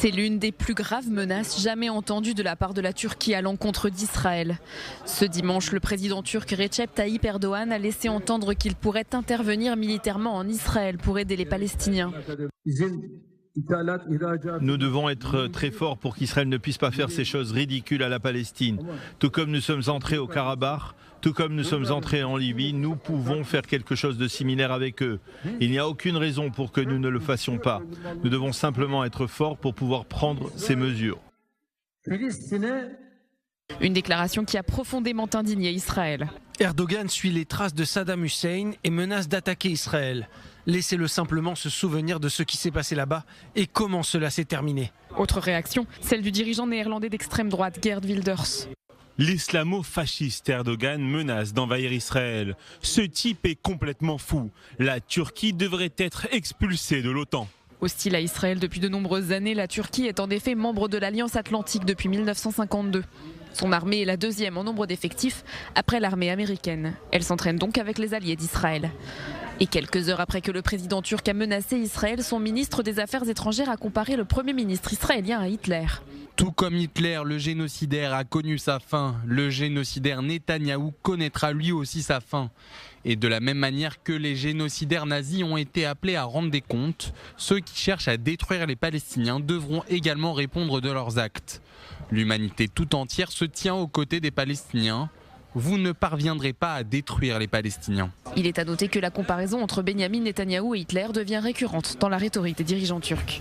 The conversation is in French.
C'est l'une des plus graves menaces jamais entendues de la part de la Turquie à l'encontre d'Israël. Ce dimanche, le président turc Recep Tayyip Erdogan a laissé entendre qu'il pourrait intervenir militairement en Israël pour aider les Palestiniens. Nous devons être très forts pour qu'Israël ne puisse pas faire ces choses ridicules à la Palestine. Tout comme nous sommes entrés au Karabakh, tout comme nous sommes entrés en Libye, nous pouvons faire quelque chose de similaire avec eux. Il n'y a aucune raison pour que nous ne le fassions pas. Nous devons simplement être forts pour pouvoir prendre ces mesures. Une déclaration qui a profondément indigné Israël. Erdogan suit les traces de Saddam Hussein et menace d'attaquer Israël. Laissez-le simplement se souvenir de ce qui s'est passé là-bas et comment cela s'est terminé. Autre réaction, celle du dirigeant néerlandais d'extrême droite Geert Wilders. L'islamo-fasciste Erdogan menace d'envahir Israël. Ce type est complètement fou. La Turquie devrait être expulsée de l'OTAN. Hostile à Israël depuis de nombreuses années, la Turquie est en effet membre de l'Alliance Atlantique depuis 1952. Son armée est la deuxième en nombre d'effectifs après l'armée américaine. Elle s'entraîne donc avec les alliés d'Israël. Et quelques heures après que le président turc a menacé Israël, son ministre des Affaires étrangères a comparé le premier ministre israélien à Hitler. Tout comme Hitler, le génocidaire a connu sa fin. Le génocidaire Netanyahou connaîtra lui aussi sa fin. Et de la même manière que les génocidaires nazis ont été appelés à rendre des comptes, ceux qui cherchent à détruire les Palestiniens devront également répondre de leurs actes. L'humanité tout entière se tient aux côtés des Palestiniens. Vous ne parviendrez pas à détruire les Palestiniens. Il est à noter que la comparaison entre Benyamin Netanyahou et Hitler devient récurrente dans la rhétorique des dirigeants turcs.